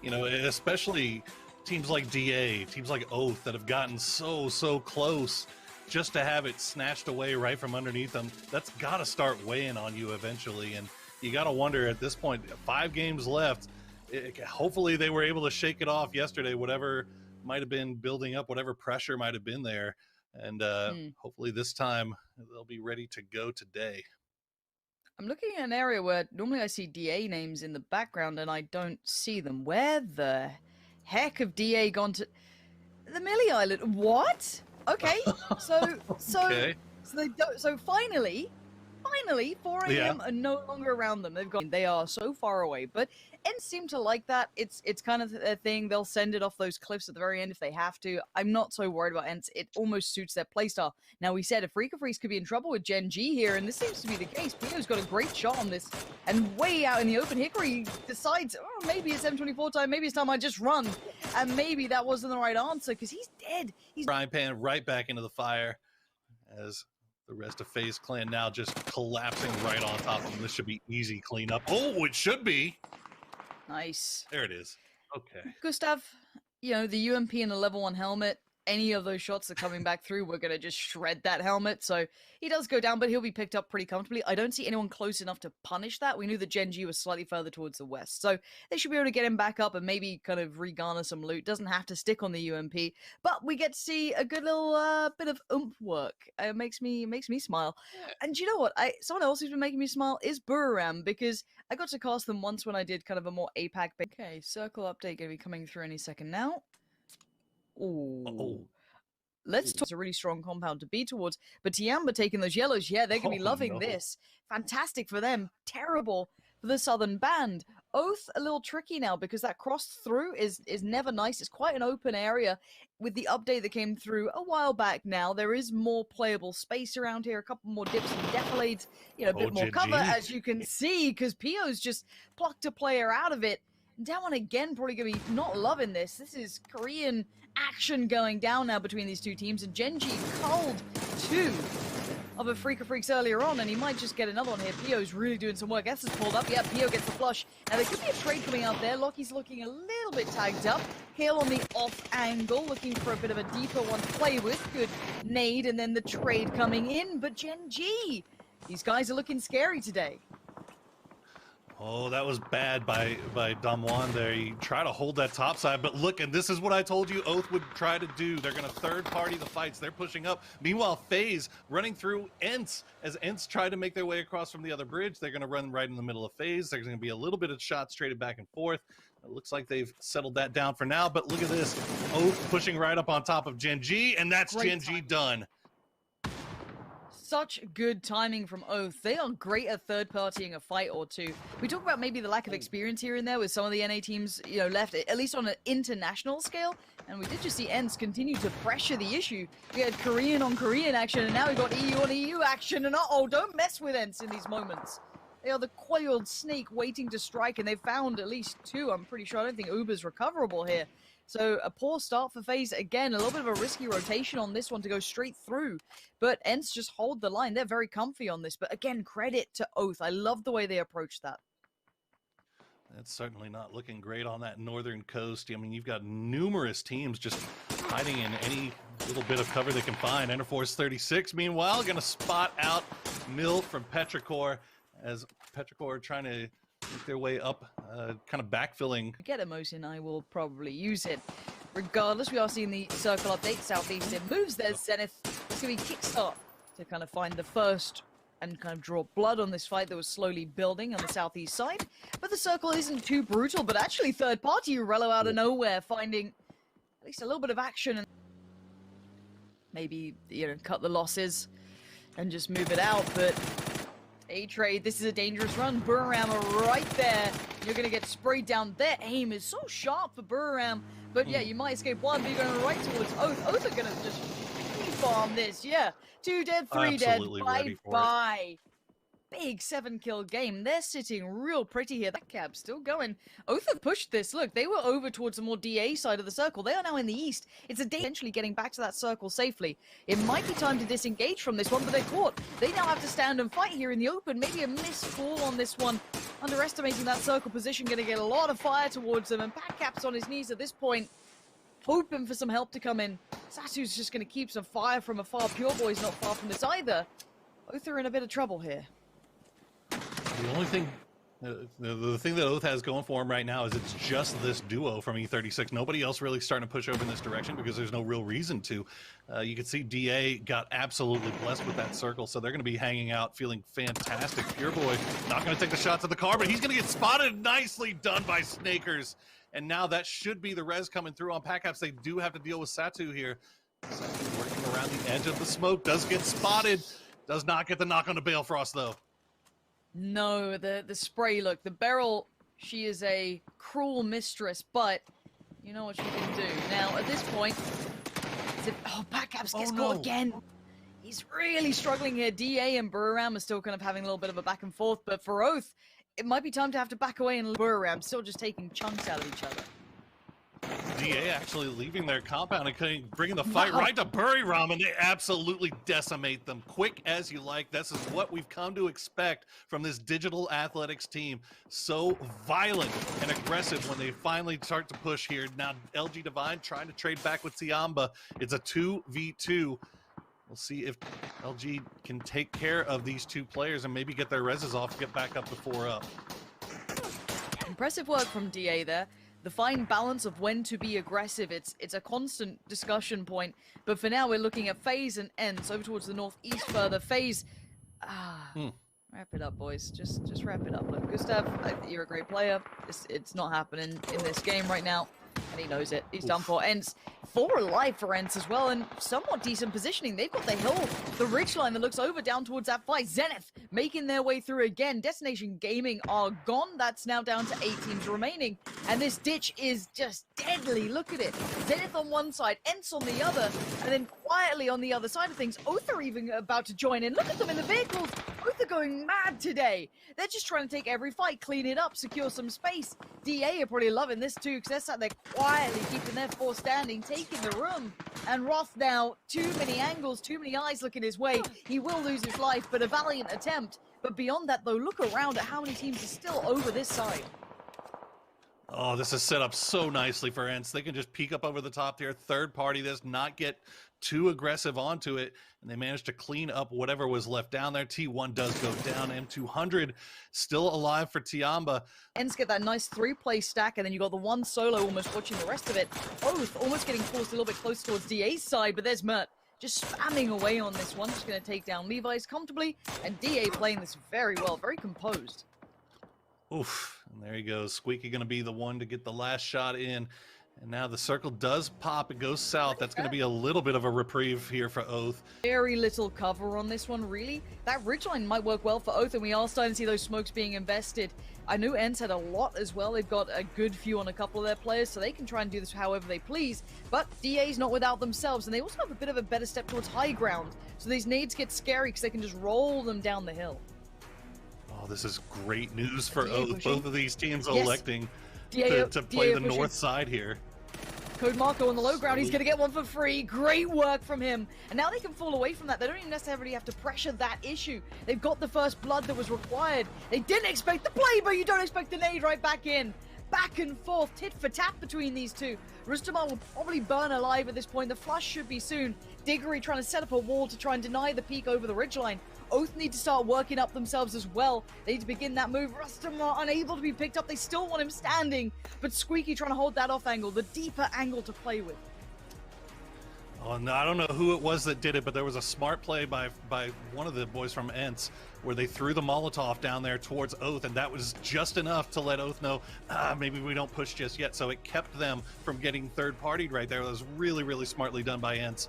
You know, especially teams like DA, teams like Oath that have gotten so close, just to have it snatched away right from underneath them. That's got to start weighing on you eventually. And you got to wonder at this point, 5 games left. Hopefully they were able to shake it off yesterday, whatever might have been building up, whatever pressure might have been there. And hopefully this time they'll be ready to go today. I'm looking at an area where normally I see DA names in the background and I don't see them. Where the heck have DA gone to? The Millie Island. What? Okay. So they don't, so finally 4 AM are no longer around them. They are so far away. But Ence seem to like that. It's kind of a thing. They'll send it off those cliffs at the very end if they have to. I'm not so worried about Ence. It almost suits their playstyle. Now, we said Afreeca Freecs could be in trouble with Gen.G here, and this seems to be the case. Pio's got a great shot on this, and way out in the open, Hickory decides, oh, maybe it's M24 time, maybe it's time I just run. And maybe that wasn't the right answer, because he's dead. He's frying pan right back into the fire as the rest of FaZe Clan now just collapsing right on top of him. This should be easy cleanup. Oh, it should be. Nice. There it is. Okay. Gustav, you know, the UMP and the level 1 helmet, any of those shots that are coming back through, we're going to just shred that helmet. So he does go down, but he'll be picked up pretty comfortably. I don't see anyone close enough to punish that. We knew that Gen.G was slightly further towards the west. So they should be able to get him back up and maybe kind of re-garner some loot. Doesn't have to stick on the UMP, but we get to see a good little bit of oomph work. It makes me smile. Yeah. And you know what? Someone else who's been making me smile is Buriram, because I got to cast them once when I did kind of a more APAC. Okay, circle update going to be coming through any second now. Ooh. Let's talk. It's a really strong compound to be towards. But Tianba taking those yellows, yeah, they're going to be loving this. Fantastic for them. Terrible for the Southern Band. Oath, a little tricky now, because that cross through is never nice. It's quite an open area. With the update that came through a while back now, there is more playable space around here. A couple more dips and defilades. You know, a bit more cover, as you can see, because Pio's just plucked a player out of it. DAMWON again probably going to be not loving this. This is Korean action going down now between these two teams, and Gen.G culled 2 of Afreeca Freecs earlier on, and he might just get another one here. Pio's really doing some work. S is pulled up. Yeah, Pio gets the flush. Now there could be a trade coming out there. Lockie's looking a little bit tagged up. Hill on the off angle, looking for a bit of a deeper one to play with. Good nade, and then the trade coming in. But Gen.G, these guys are looking scary today. Oh, that was bad by DAMWON there. He tried to hold that top side, but look, and this is what I told you Oath would try to do. They're going to third party the fights. They're pushing up. Meanwhile, FaZe running through Ence. As Ence tried to make their way across from the other bridge, they're going to run right in the middle of FaZe. There's going to be a little bit of shots traded back and forth. It looks like they've settled that down for now, but look at this. Oath pushing right up on top of Gen.G, and that's Gen.G done. Such good timing from Oath. They are great at third-partying a fight or two. We talk about maybe the lack of experience here and there with some of the NA teams, you know, left, at least on an international scale. And we did just see Ence continue to pressure the issue. We had Korean on Korean action, and now we got EU on EU action. And uh-oh, don't mess with Ence in these moments. They are the coiled snake waiting to strike, and they've found at least 2, I'm pretty sure. I don't think Uber's recoverable here. So a poor start for FaZe. Again, a little bit of a risky rotation on this one to go straight through. But Ence just hold the line. They're very comfy on this. But again, credit to Oath. I love the way they approached that. That's certainly not looking great on that northern coast. I mean, you've got numerous teams just hiding in any little bit of cover they can find. Enterforce 36, meanwhile, going to spot out Mill from Petrichor, as Petrichor trying to make their way up, kind of backfilling. Get a Mosin, I will probably use it. Regardless, we are seeing the circle update. Southeast it moves. There's Zenith. It's going to be kickstart to kind of find the first and kind of draw blood on this fight that was slowly building on the southeast side. But the circle isn't too brutal, but actually third party Rello out of nowhere finding at least a little bit of action and maybe, you know, cut the losses and just move it out. But Daytrade, this is a dangerous run. Buriram are right there. You're going to get sprayed down. Their aim is so sharp for Buriram. But yeah, you might escape one, but you're going right towards Oath. Oath are going to just farm this. Yeah, 2 dead, 3 dead. Bye-bye. big 7-kill game. They're sitting real pretty here. That cap still going. Oath have pushed this. Look, they were over towards the more DA side of the circle. They are now in the east. It's a day eventually getting back to that circle safely. It might be time to disengage from this one, but they're caught. They now have to stand and fight here in the open. Maybe a missed fall on this one. Underestimating that circle position, going to get a lot of fire towards them. And Patcap's on his knees at this point, hoping for some help to come in. Sasu's just going to keep some fire from afar. Pure Boy's not far from this either. Oath are in a bit of trouble here. The only thing, the thing that Oath has going for him right now is it's just this duo from E36. Nobody else really starting to push over in this direction because there's no real reason to. You can see DA got absolutely blessed with that circle, so they're going to be hanging out feeling fantastic. Pure Boy not going to take the shots at the car, but he's going to get spotted. Nicely done by Snakers. And now that should be the res coming through on Patcaps. They do have to deal with Satu here. Satu working around the edge of the smoke, does get spotted. Does not get the knock on the Balefrost, though. No, the spray, look, the Beryl, she is a cruel mistress, but you know what she can do. Now, at this point, Patcaps gets caught again. He's really struggling here. DA and Buriram are still kind of having a little bit of a back and forth, but for Oath, it might be time to have to back away, and Buriram still just taking chunks out of each other. DA actually leaving their compound and bringing the fight right to Buriram, and they absolutely decimate them. Quick as you like. This is what we've come to expect from this digital athletics team. So violent and aggressive when they finally start to push here. Now LG Divine trying to trade back with Tianba. It's a 2v2. We'll see if LG can take care of these two players and maybe get their reses off to get back up to 4-up. Impressive work from DA there. The fine balance of when to be aggressive, it's a constant discussion point. But for now, we're looking at FaZe and Ence over towards the northeast further. FaZe, wrap it up, boys. Just wrap it up. Look, Gustav, you're a great player. It's not happening in this game right now, and he knows it. He's done for. Ence, 4 alive for Ence as well, and somewhat decent positioning. They've got the hill, the ridgeline that looks over down towards that fight. Zenith making their way through again. DetonatioN Gaming are gone. That's now down to 8 teams remaining, and this ditch is just deadly. Look at it. Zenith on one side, Ence on the other, and then quietly on the other side of things, Oath are even about to join in. Look at them in the vehicles. Oath are going mad today. They're just trying to take every fight, clean it up, secure some space. DA are probably loving this too, because they're sat there quietly keeping their 4 standing, taking the room. And Roth now, too many angles, too many eyes looking his way. He will lose his life, but a valiant attempt. But beyond that, though, look around at how many teams are still over this side. Oh, this is set up so nicely for Ence. They can just peek up over the top there, third party this, not get too aggressive onto it, and they managed to clean up whatever was left down there. T1 does go down. M200 still alive for Tianba. Ence get that nice 3-play stack, and then you got the one solo almost watching the rest of it. Oath almost getting forced a little bit close towards DA's side, but there's Mert just spamming away on this one. Just going to take down Levi's comfortably, and DA playing this very well, very composed. Oof, and there he goes. Squeaky going to be the one to get the last shot in. And now the circle does pop. It goes south. That's going to be a little bit of a reprieve here for Oath. Very little cover on this one, really. That ridgeline might work well for Oath, and we are starting to see those smokes being invested. I know Ence had a lot as well. They've got a good few on a couple of their players, so they can try and do this however they please. But DA's not without themselves, and they also have a bit of a better step towards high ground. So these nades get scary because they can just roll them down the hill. Oh, this is great news for Oath. Pushing. Both of these teams electing DA to play the pushing. north side here. Code Marco on the low ground, he's going to get one for free. Great work from him. And now they can fall away from that. They don't even necessarily have to pressure that issue. They've got the first blood that was required. They didn't expect the play, but you don't expect the nade right back in. Back and forth, tit for tat between these two. Rustamar will probably burn alive at this point. The flush should be soon. Diggory trying to set up a wall to try and deny the peak over the ridgeline. Oath need to start working up themselves as well. They need to begin that move. Rustamar unable to be picked up. They still want him standing, but Squeaky trying to hold that off angle, the deeper angle to play with. Oh, no, I don't know who it was that did it, but there was a smart play by one of the boys from Ence where they threw the Molotov down there towards Oath, and that was just enough to let Oath know, maybe we don't push just yet. So it kept them from getting third-partied right there. That was really, really smartly done by Ence.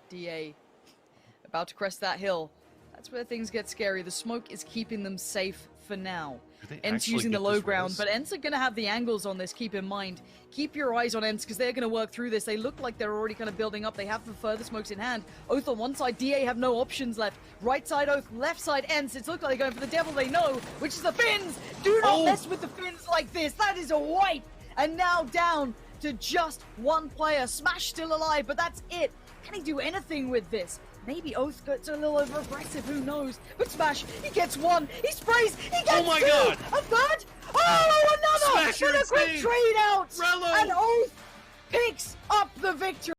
DA about to crest that hill. That's where things get scary. The smoke is keeping them safe for now. they Ence actually using the get low this ground, res? but Ence are going to have the angles on this, keep in mind. Keep your eyes on Ence, because they're going to work through this. They look like they're already kind of building up. They have the further smokes in hand. Oath on one side, DA have no options left. Right side Oath, left side Ence. It's looked like they're going for the devil they know, which is the Finns! Do not mess with the Finns like this! That is a wipe! And now down to just one player. Smash still alive, but that's it. Can he do anything with this? Maybe Oath gets a little over aggressive, who knows? But Smash, he gets one, he sprays, he gets Oh my two! God! A third? Oh, another! Smash, you're With a quick insane! trade out! Rello! And Oath picks up the victory!